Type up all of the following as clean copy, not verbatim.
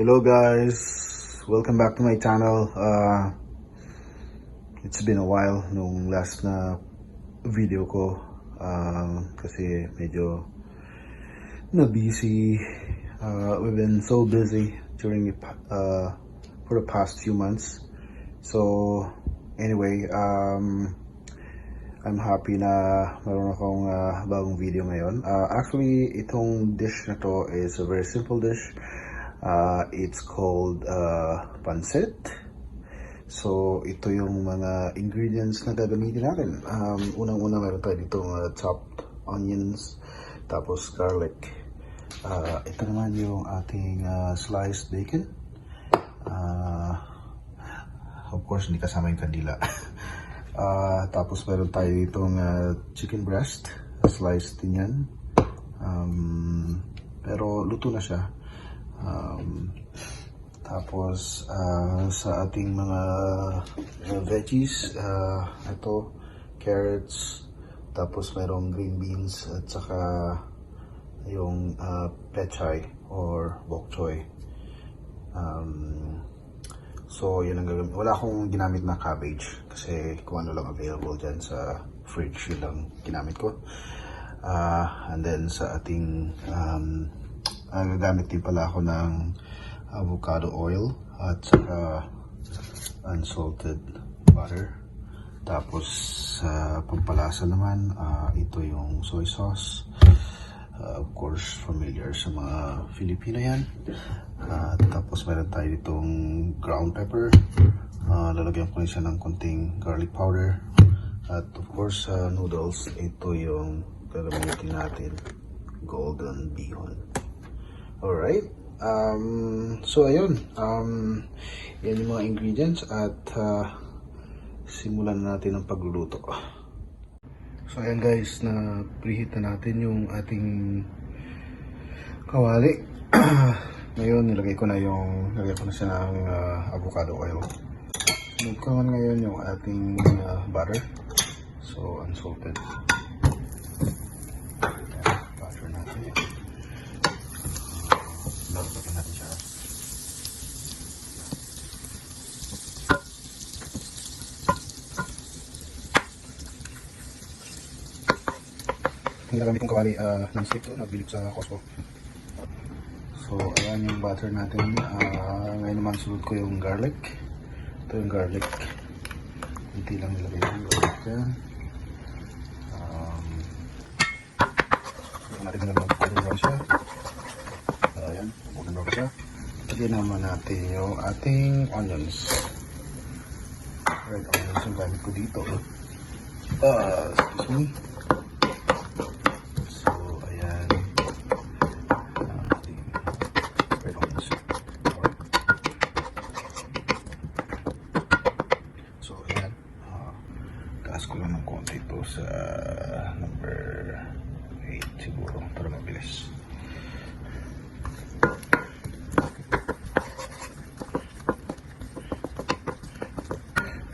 Hello guys, welcome back to my channel. It's been a while nung last na video ko kasi medyo na busy. We've been so busy during for the past few months. So anyway, I'm happy na meron akong bagong video ngayon. Actually, itong dish na to is a very simple dish. It's called pancit. So, ito yung mga ingredients na gagamitin natin. Unang-una, meron tayo ditong chopped onions, tapos garlic. Ito naman yung ating sliced bacon. Of course, hindi kasama yung kandila. Tapos meron tayo ditong chicken breast, sliced din yan. Pero luto na siya. Tapos sa ating mga veggies, ito carrots, tapos merong green beans at saka yung pechay or bok choy. So yun ang gagawin. Wala akong ginamit na cabbage kasi kung ano lang available dyan sa fridge, yun lang ginamit ko. And then sa ating gagamit din pala ako ng avocado oil at saka unsalted butter. Tapos pampalasa naman, ito yung soy sauce. Of course, familiar sa mga Filipino yan. Tapos meron tayo itong ground pepper. Lalagyan ko rin siya ng konting garlic powder. At of course, noodles. Ito yung gagamitin natin, golden bihon. Alright. So ayun. Yan yung mga ingredients at simulan na natin ang pagluluto. So ayan guys, na preheat na natin yung ating kawali. Ngayon nilagay ko na siya ng avocado oil. Sunod ko naman ngayon yung ating butter. So unsalted. Butter natin. Lalagyan natin siya. Ang nagamit kong kawali ng stick to, nabilip sa Costco. So, ayan yung butter natin. Ngayon naman sunod ko yung garlic. Ito yung garlic. Kunti lang nilagay yung garlic dyan. Ito natin mag-brown siya. Ayan, mag-brown siya. Lagyan naman natin yung ating onions. Red onions yung gamit ko dito. Excuse me. Ko lang ng konti ito sa number 8 siguro para mabilis.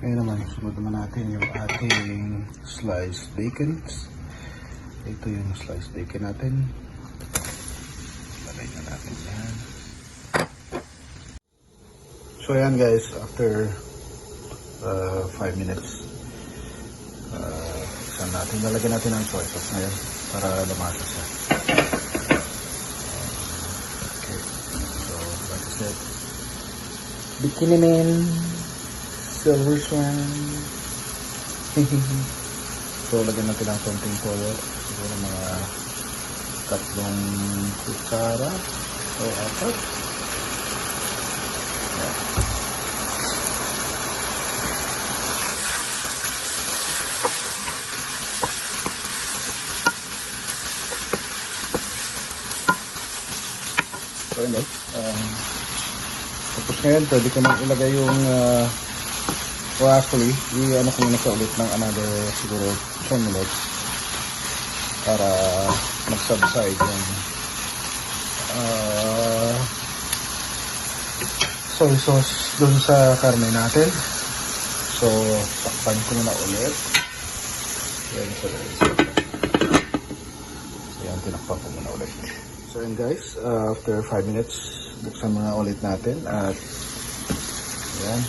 Ngayon naman, sunod naman natin yung ating sliced bacon. Ito yung sliced bacon natin. Lagay na natin yan. So ayan guys, after 5 minutes, lalagyan natin ng soy sauce ngayon para lumasa siya. Okay, so like I said, bikinimin silver swan. So lagyan natin ng konting toyo, siguro mga 3 kutsara o 4. So, tapos ngayon, pwede ko nang ilagay yung actually, i-ano ko muna siya ulit ng another siguro 10 minutes para mag-subside yung soy sauce dun sa karne natin. So, takpan ko muna ulit. Yan, so yan, tinakpan ko muna ulit. So, and guys, after 5 minutes, buksan muna ulit natin at ayan,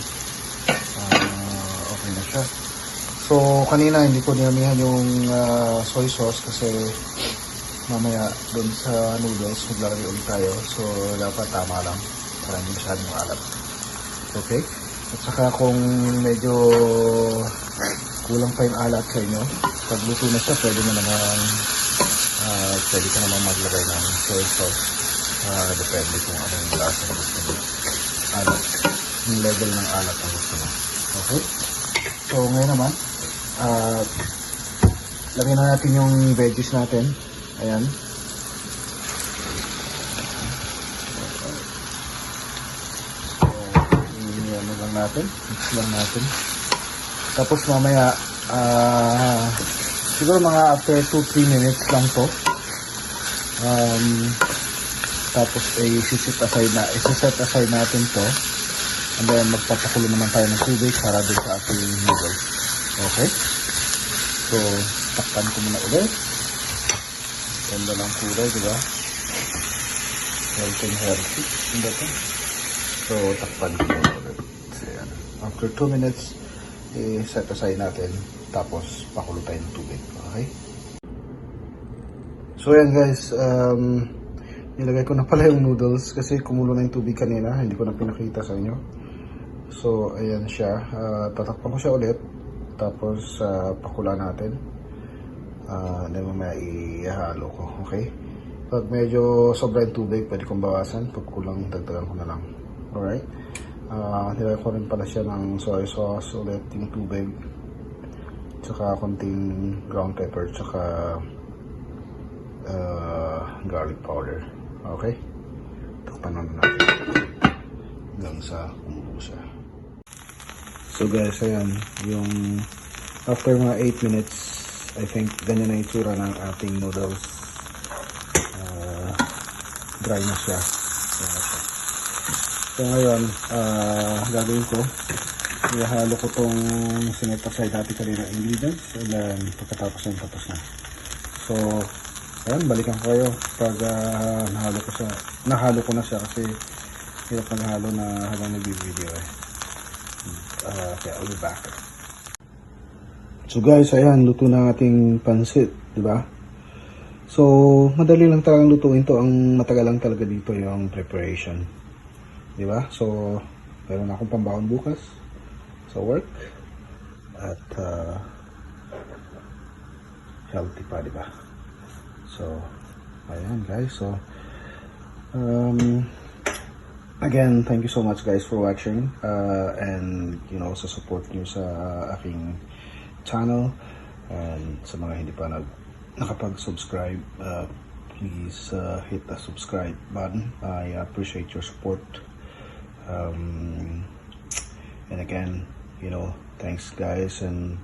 okay na siya. So kanina hindi ko dinamihan yung soy sauce kasi mamaya doon sa noodles maglalagay ulit tayo. So dapat tama lang para hindi masyadong alat. Okay? At saka kung medyo kulang pa yung alat sa inyo, pag luto na siya, pwede ka naman maglagay ng soy sauce. Depende kung anong lasa na gusto mo. Alat. Yung level ng alat ang gusto mo. Okay? So ngayon naman, lagyan na natin yung veggies natin. Ayan. Ano lang natin, mix lang natin. Tapos mamaya, siguro mga after 2-3 minutes lang to. Tapos i-set aside natin to. And then magpapakulo naman tayo ng tubig para doon sa ating noodles. Okay? So, takpan ko muna ulit. Ganda ng kulay, diba? Healthy. Ganda to. So, takpan ko muna ulit. Ayan. After 2 minutes, i-set aside natin. Tapos, pakulo tayo ng tubig. Okay? So, ayan guys. Nilagay ko na pala yung noodles kasi kumulo na yung tubig kanina. Hindi ko na pinakita sa inyo. So, ayan siya. Tatakpan ko siya ulit. Tapos, pakula natin. Then, mamaya ihalo ko. Okay? Pag medyo sobra yung tubig, pwede kong bawasan. Pag kulang, dagdagan ko na lang. Alright? Nilagay ko rin pala siya ng soy sauce ulit, yung tubig. Tsaka konting ground pepper. Tsaka garlic powder. Okay? Takpan na natin. Hanggang sa kumulo siya. So guys, ayan. Yung after mga 8 minutes, I think ganyan na itsura ng ating noodles. Dry na siya. So ngayon, gagawin ko, ihalo ko tong sinet aside natin kanina ingredients and then pagkatapos yan tapos na. So, ayan, balikan ko kayo pag nahalo ko na siya kasi hirap naghalo na habang nag-video eh. Okay, I'll be back. So guys, ayan, luto na ating pansit, di ba? So, madali lang talagang lutuin to. Ang matagal lang talaga dito yung preparation. Di ba? So, meron akong pambahon bukas sa work. At, healthy pa, di ba? So, ayan guys. So, again, thank you so much guys for watching. And, you know, sa support nyo sa aking channel. And sa mga hindi pa nakapag-subscribe, please hit the subscribe button. I appreciate your support. And again, you know, thanks guys, and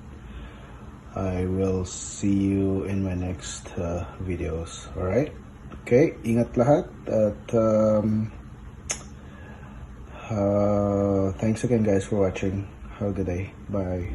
I will see you in my next videos. Alright? Okay, ingat lahat at thanks again guys for watching. Have a good day. Bye.